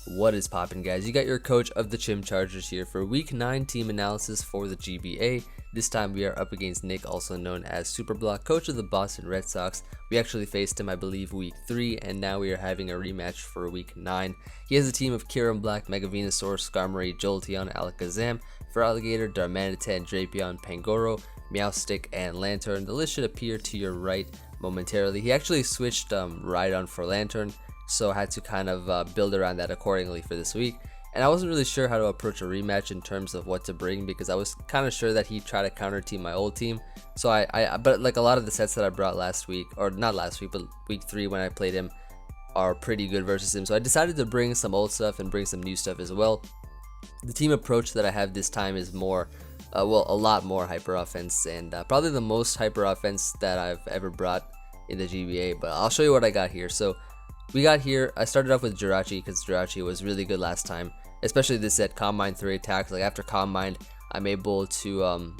What is poppin', guys? You got your coach of the Chim Chargers here for week 9 team analysis for the GBA. This time we are up against Nick, also known as Superblock, coach of the Boston Red Sox. We actually faced him, I believe, week 3, and now we are having a rematch for week 9. He has a team of Kiram Black, Mega Venusaur, Skarmory, Jolteon, Alakazam, Feraligatr, Darmanitan, Drapion, Pangoro, Meowstic, and Lantern. The list should appear to your right momentarily. He actually switched Rhydon for Lantern, so I had to kind of build around that accordingly for this week. And I wasn't really sure how to approach a rematch in terms of what to bring, because I was kind of sure that he'd try to counter team my old team. So but like a lot of the sets that I brought last week, or not last week, but week 3 when I played him, are pretty good versus him. So I decided to bring some old stuff and bring some new stuff as well. The team approach that I have this time is more, a lot more hyper offense, and probably the most hyper offense that I've ever brought in the GBA. But I'll show you what I got here. So we got here, I started off with Jirachi because Jirachi was really good last time, especially this set, Calm Mind 3 attacks. Like after Calm Mind, I'm able to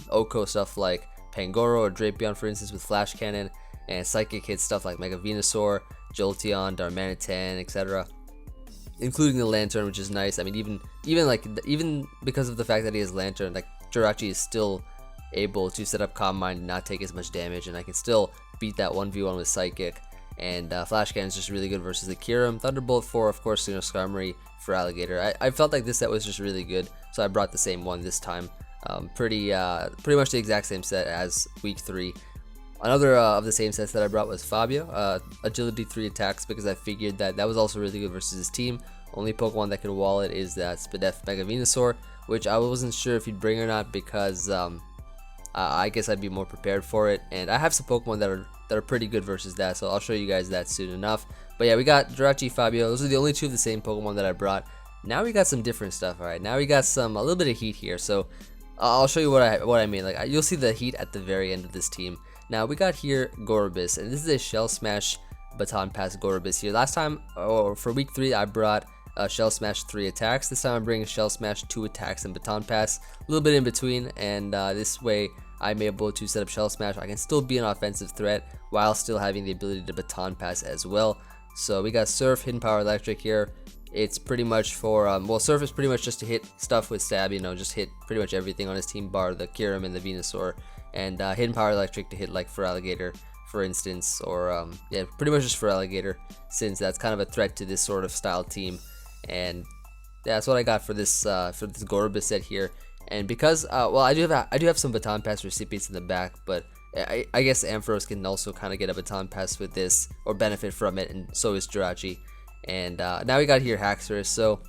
OHKO stuff like Pangoro or Drapion, for instance, with Flash Cannon, and Psychic hit stuff like Mega Venusaur, Jolteon, Darmanitan, etc., including the Lantern, which is nice. I mean, even because of the fact that he has Lantern, like Jirachi is still able to set up Calm Mind and not take as much damage, and I can still beat that 1v1 with Psychic. And Flash Cannon is just really good versus the Kiram. Thunderbolt 4, of course, Skarmory for Alligator. I felt like this set was just really good, so I brought the same one this time. Pretty much the exact same set as week 3. Another of the same sets that I brought was Fabio, Agility 3 attacks, because I figured that was also really good versus his team. Only Pokemon that can wall it is that Spadef Mega Venusaur, which I wasn't sure if he'd bring or not, because I guess I'd be more prepared for it. And I have some Pokemon that are pretty good versus that, so I'll show you guys that soon enough. But yeah, we got Jirachi, Fabio. Those are the only 2 of the same Pokemon that I brought. Now we got some different stuff. All right, now we got a little bit of heat here. So I'll show you what I mean. Like you'll see the heat at the very end of this team. Now we got here Gorebyss, and this is a Shell Smash Baton Pass Gorebyss here. Last time, or for week 3, I brought Shell Smash 3 attacks. This time I'm bringing Shell Smash 2 attacks and Baton Pass, a little bit in between, and this way I'm able to set up Shell Smash. I can still be an offensive threat while still having the ability to Baton Pass as well. So we got Surf, Hidden Power, Electric here. It's pretty much for, Surf is pretty much just to hit stuff with Stab, just hit pretty much everything on his team, bar the Kiram and the Venusaur. And Hidden Power, Electric to hit like Feraligatr, for instance, or yeah, pretty much just Feraligatr, since that's kind of a threat to this sort of style team. And yeah, that's what I got for this Gorebyss set here. And because I do have some Baton Pass recipients in the back, but I guess Ampharos can also kind of get a Baton Pass with this, or benefit from it, and so is Jirachi. And now we got here Haxorus. So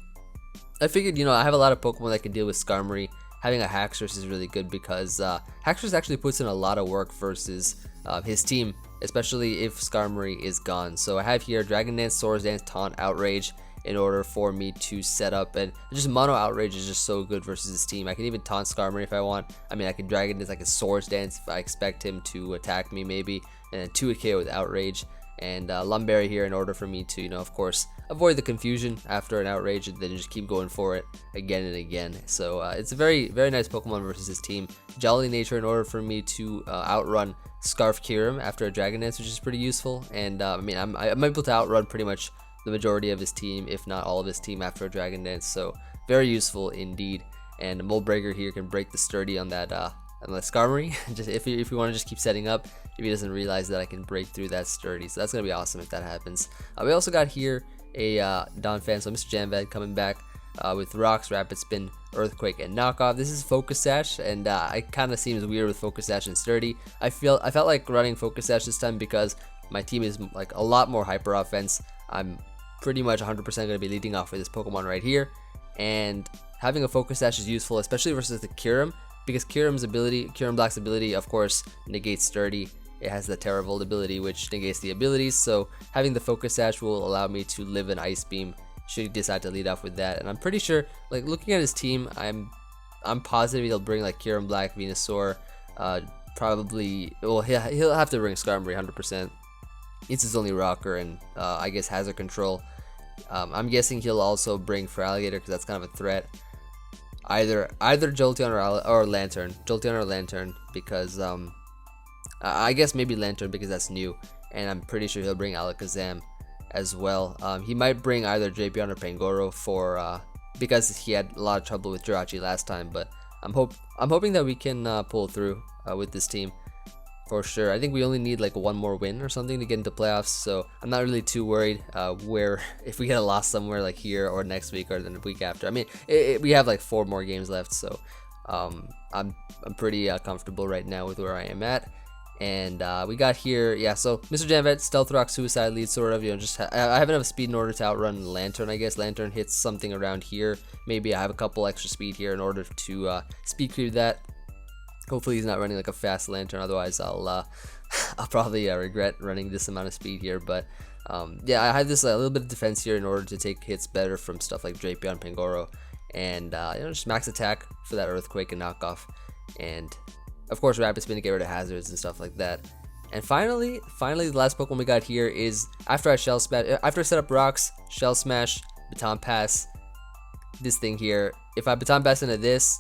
I figured, I have a lot of Pokemon that can deal with Skarmory. Having a Haxorus is really good, because Haxorus actually puts in a lot of work versus his team, especially if Skarmory is gone. So I have here Dragon Dance, Swords Dance, Taunt, Outrage, in order for me to set up, and just Mono Outrage is just so good versus his team. I can even taunt Skarmory if I want. I mean, I can Dragon Dance, I can Swords Dance if I expect him to attack me maybe, and then 2 KO with Outrage, and Lumberry here in order for me to, of course, avoid the confusion after an Outrage, and then just keep going for it again and again. So it's a very, very nice Pokemon versus his team. Jolly Nature in order for me to outrun Scarf Kiram after a Dragon Dance, which is pretty useful. And I mean, I'm able to outrun pretty much the majority of his team, if not all of his team, after a Dragon Dance. So very useful indeed. And Mold Breaker here can break the Sturdy on that Skarmory. Just if you want to just keep setting up, if he doesn't realize that I can break through that Sturdy. So that's gonna be awesome if that happens. We also got here a Donphan, so Mr. Jamvad coming back with Rocks, Rapid Spin, Earthquake, and Knockoff. This is Focus Sash, and it kind of seems weird with Focus Sash and Sturdy. I felt like running Focus Sash this time because my team is like a lot more hyper offense. I'm pretty much 100% going to be leading off with this Pokemon right here, and having a Focus Sash is useful, especially versus the Kiram, because Kiram Black's ability, of course, negates Sturdy. It has the Terra Volt ability, which negates the abilities, so having the Focus Sash will allow me to live an Ice Beam should he decide to lead off with that. And I'm pretty sure, like looking at his team, I'm positive he'll bring like Kiram Black, Venusaur, probably, well, he'll have to bring Skarmory 100%. It's his only rocker, and I guess Hazard Control. I'm guessing he'll also bring Feraligatr, because that's kind of a threat. Either Jolteon or Lantern, because I guess maybe Lantern because that's new, and I'm pretty sure he'll bring Alakazam. as well. He might bring either Drapion or Pangoro for because he had a lot of trouble with Jirachi last time, but I'm hoping that we can pull through with this team for sure. I think we only need like one more win or something to get into playoffs, so I'm not really too worried where if we get a loss somewhere like here or next week or then the week after. I mean, we have like 4 more games left, so I'm pretty comfortable right now with where I am at. And we got here, yeah, so Mr. Janvet, Stealth Rock, Suicide Lead, sort of, you know, just I have enough speed in order to outrun Lantern, I guess. Lantern hits something around here. Maybe I have a couple extra speed here in order to speed creep that. Hopefully he's not running like a fast Lantern, otherwise I'll probably regret running this amount of speed here. But yeah, I have this a little bit of defense here in order to take hits better from stuff like Drapion, Pangoro, and you know, just max attack for that Earthquake and knockoff, and of course Rapid Spin to get rid of hazards and stuff like that. And finally, the last Pokemon we got here is after I set up rocks, Shell Smash, Baton Pass, this thing here. If I Baton Pass into this,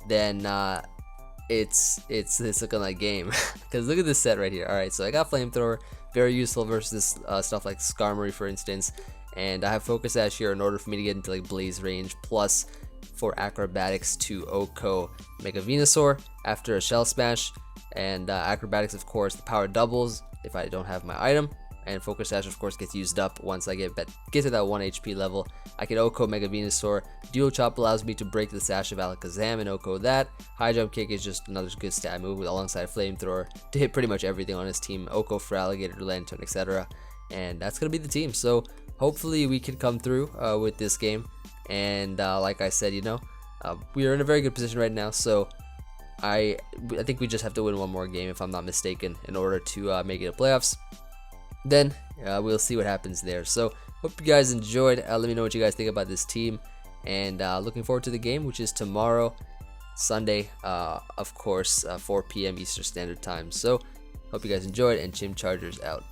then it's looking like game. Because look at this set right here. Alright, so I got Flamethrower, very useful versus stuff like Skarmory, for instance. And I have Focus Sash here in order for me to get into like Blaze range, plus for Acrobatics to Oko Mega Venusaur after a Shell Smash. And Acrobatics, of course, the power doubles if I don't have my item. And Focus Sash, of course, gets used up once I get to that 1 HP level. I can Oko Mega Venusaur. Duo Chop allows me to break the Sash of Alakazam and Oko that. High Jump Kick is just another good stat move alongside Flamethrower to hit pretty much everything on his team. Oko for Alligator, Lantern, etc. And that's going to be the team. So hopefully we can come through with this game. And like I said, you know, we are in a very good position right now. So I think we just have to win one more game, if I'm not mistaken, in order to make it to playoffs. Then we'll see what happens there. So hope you guys enjoyed. Let me know what you guys think about this team, and looking forward to the game, which is tomorrow, Sunday, of course, 4 p.m. Eastern Standard Time. So hope you guys enjoyed, and Chim Chargers out.